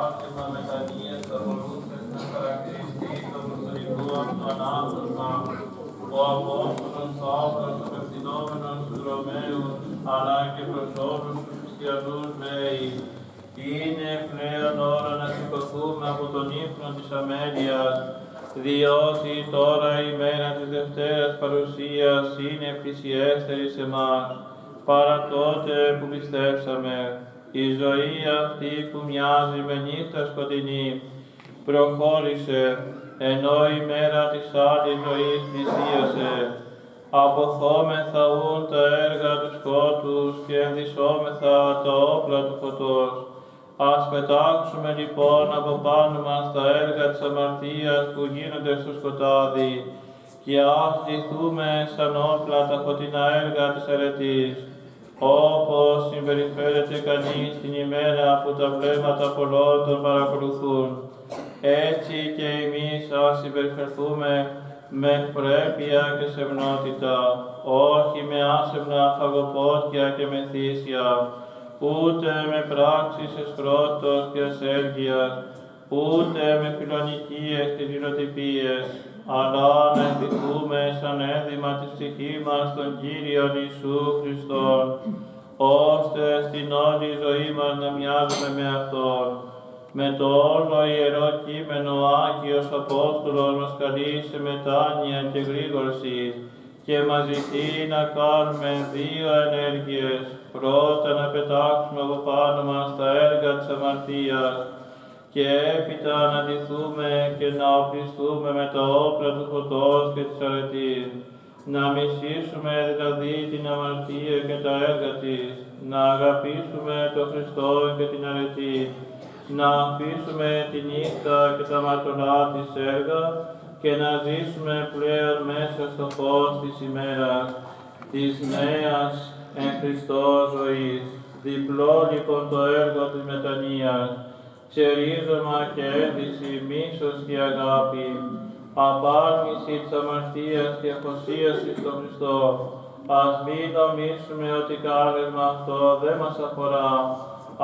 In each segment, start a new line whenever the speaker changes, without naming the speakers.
άσχημα μετανοίες θα μπορούσες να χαρακτηριστείς το προσωπικό του ανάπτωσμα. Ο Απόστολος Παύλος, απευθυνόμενος του Ρωμαίου, αλλά και προς όλους τους χριστιανούς λέει: είναι πλέον ώρα να σηκωθούμε από τον ύπνο της αμέλειας, διότι τώρα η μέρα της Δευτέρας Παρουσίας είναι πλησιέστερη σε μας, παρά τότε που πιστέψαμε. Η ζωή αυτή που μοιάζει με νύχτα σκοτεινή προχώρησε, ενώ η μέρα της άλλης ζωής πλησίασε. Αποχώμεθα ούν τα έργα του σκότους και ενδυσσόμεθα τα όπλα του φωτός. Ας πετάξουμε λοιπόν από πάνω μας τα έργα της αμαρτίας που γίνονται στο σκοτάδι και ας ντυθούμε σαν όπλα τα φωτεινά έργα της αρετής. Όπως συμπεριφέρεται κανείς την ημέρα που τα βλέμματα πολλών τον παρακολουθούν, έτσι και εμείς ας συμπεριφερθούμε με ευπρέπεια και σεμνότητα, όχι με άσεμνα φαγοπότια και με θύσια, ούτε με πράξεις εσχρότητος και ασέργειας, ούτε με φιλονικίες και ζηλοτυπίες, αλλά να εντυθούμε σαν ένδυμα της ψυχής μας τον Κύριον Ιησού Χριστόν, ώστε στην όλη ζωή μας να μοιάζουμε με Αυτόν. Με το όλο ιερό κείμενο ο Άγιος Απόστολος μας καλεί σε μετάνοια και γρήγορση και μας ζητεί να κάνουμε δύο ενέργειες. Πρώτα να πετάξουμε από πάνω μας τα έργα της αμαρτίας και έπειτα να ντυθούμε και να οπλιστούμε με τα όπλα του φωτός και της αρετής. Να μισήσουμε δηλαδή την αμαρτία και τα έργα της, να αγαπήσουμε τον Χριστό και την αρετή, να αφήσουμε τη νύχτα και τα μαρτωλά της έργα και να ζήσουμε πλέον μέσα στο φως της ημέρας, της νέας εν Χριστώ ζωής. Διπλό λοιπόν το έργο της μετανοίας, ξερίζωμα και ένδυση, μίσος και αγάπη, απάρνηση της αμαρτίας και αφοσίωση στον Χριστό. Ας μην νομίσουμε ότι κάλεσμα αυτό δεν μας αφορά,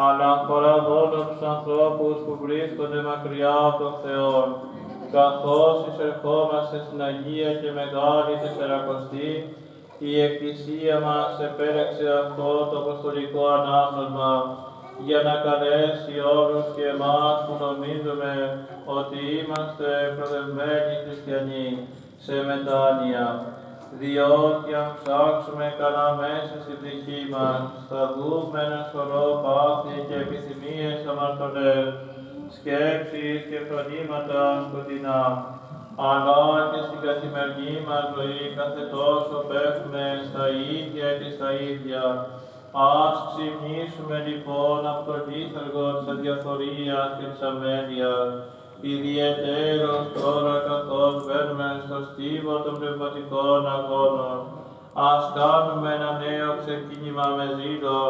αλλά αφορά μόνο τους ανθρώπους που βρίσκονται μακριά από τον Θεό. Καθώς εισερχόμαστε στην Αγία και Μεγάλη Τεσσαρακοστή, η Εκκλησία μας επέλεξε αυτό το αποστολικό ανάγνωσμα για να καλέσει όλους και εμάς που νομίζουμε ότι είμαστε προδευμένοι χριστιανοί σε μετάνοια. Διότι αν ψάξουμε καλά μέσα στην ψυχή μας, θα δούμε ένα σωρό πάθη και επιθυμίες αμαρτωλές, σκέψεις και φρονήματα σκοτεινά, αλλά και στην καθημερινή μας ζωή κάθε τόσο πέφτουμε στα ίδια και στα ίδια. Ας ξυπνήσουμε λοιπόν από το λίθαργο της αδιαφορίας και της αμέλειας, ιδιαιτέρως τώρα καθώς μπαίνουμε στο στίβο των πνευματικών αγώνων. Ας κάνουμε ένα νέο ξεκίνημα με ζήλο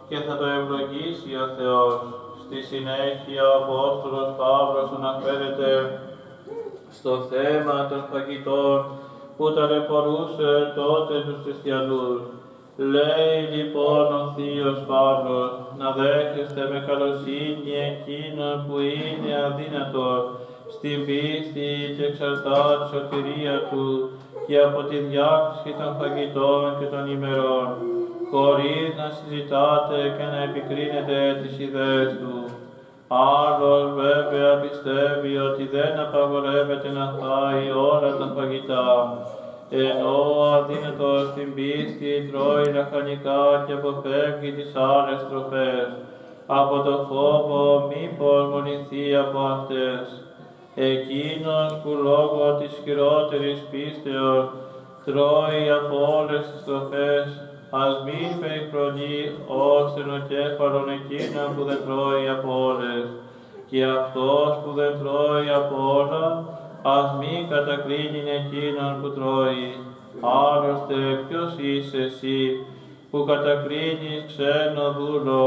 και θα το ευλογήσει ο Θεός. Στη συνέχεια ο Απόστολος Παύλος αναφέρεται στο θέμα των φαγητών που ταλαιπωρούσε τότε τους χριστιανούς. Λέει λοιπόν ο Θείος Παύλος να δέχεστε με καλοσύνη εκείνον που είναι αδύνατος στην πίστη και εξαρτά τη σωτηρία του και από τη διάκριση των φαγητών και των ημερών, χωρίς να συζητάτε και να επικρίνετε τις ιδέες του. Άλλος βέβαια πιστεύει ότι δεν απαγορεύεται να φάει όλα τα φαγητά, ενώ ο αδύνατος στην πίστη τρώει λαχανικά και αποφεύγει τις άλλες τροφές, από το φόβο μήπως μολυνθεί από αυτές. Εκείνος που λόγω της χειρότερης πίστεως τρώει από όλες τις τροφές, ας μην περιφρονεί ως ενοκέφαλον εκείνον που δεν τρώει από όλες, και αυτός που δεν τρώει από όλα, ας μην κατακρίνει εκείνον που τρώει. Άλλωστε ποιος είσαι εσύ που κατακρίνεις ξένο δούλο,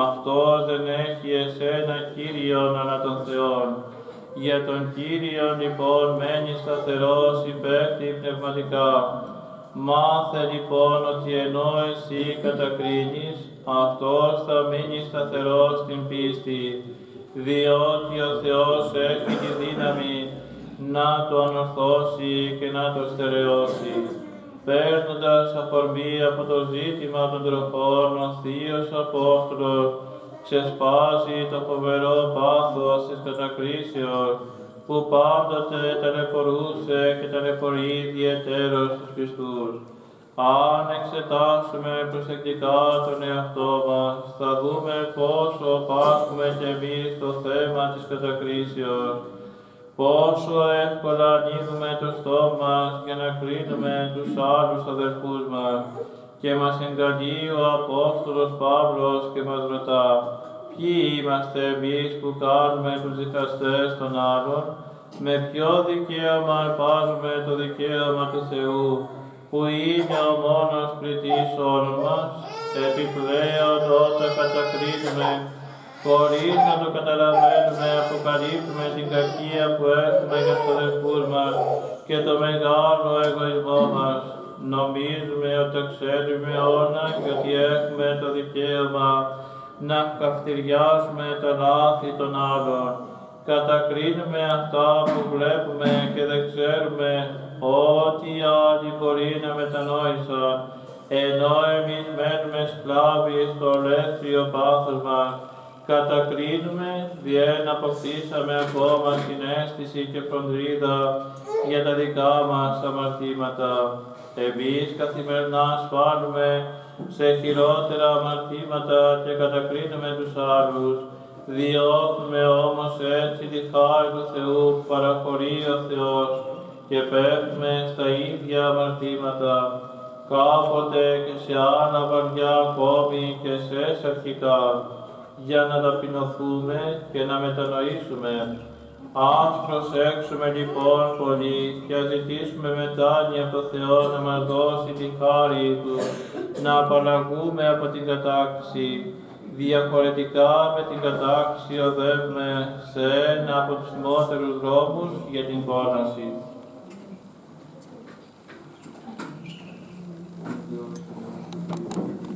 αυτός δεν έχει εσένα Κύριον ανά των Θεών. Για τον Κύριον λοιπόν μένει σταθερός υπεύθυν πνευματικά. Μάθε λοιπόν ότι ενώ εσύ κατακρίνεις, αυτός θα μείνει σταθερός στην πίστη. διότι ο Θεός έχει τη δύναμη να το ανορθώσει και να το στερεώσει. Παίρνοντας αφορμή από το ζήτημα των τροφών, ο Θείος Απόστολος ξεσπάζει το φοβερό πάθος της κατακρίσεως, που πάντοτε ταλαιπωρούσε και ταλαιπωρεί ιδιαιτέρως τους πιστούς. Αν εξετάσουμε προσεκτικά τον εαυτό μας, θα δούμε πόσο πάσχουμε κι εμείς το θέμα της κατακρίσεως, πόσο εύκολα ανοίγουμε το στόμα μας για να κρίνουμε τους άλλους αδελφούς μας, και μας εγκαλεί ο Απόστολος Παύλος και μας ρωτά: ποιοι είμαστε εμείς που κάνουμε τους δικαστές των άλλων? Με ποιο δικαίωμα αρπάζουμε το δικαίωμα του Θεού, που είναι ο μόνος κριτής όλων μας? Επιπλέον, όταν κατακρίνουμε, χωρίς να το καταλαβαίνουμε, αποκαλύπτουμε την κακία που έχουμε για τους αδελφούς μας και το μεγάλο εγωισμό μας. Νομίζουμε ότι ξέρουμε όλα και ότι έχουμε το δικαίωμα να καυτηριάζουμε τα λάθη των άλλων. Κατακρίνουμε αυτά που βλέπουμε και δεν ξέρουμε ότι οι άλλοι μπορεί να μετανόησαν, ενώ εμείς μένουμε σκλάβοι στο ολέθριο πάθος μας. Κατακρίνουμε, διέν αποκτήσαμε ακόμα συναίσθηση και φροντίδα για τα δικά μας αμαρτήματα. Εμείς καθημερινά ασφάλουμε σε χειρότερα αμαρτήματα και κατακρίνουμε τους άλλους. Διώχνουμε όμως έτσι τη χάρη του Θεού που παραχωρεί ο Θεός και πέφτουμε στα ίδια αμαρτήματα, κάποτε και σε άλλα βαριά ακόμη και σε αρχικά, για να ταπεινωθούμε και να μετανοήσουμε. Ας προσέξουμε λοιπόν πολύ και ας ζητήσουμε μετάνοια από το Θεό να μας δώσει τη χάρη Του, να απαλλαγούμε από την κατάκτηση. Διαφορετικά με την κατάκτηση οδεύουμε σε ένα από τους σημότερους δρόμους για την κόλαση.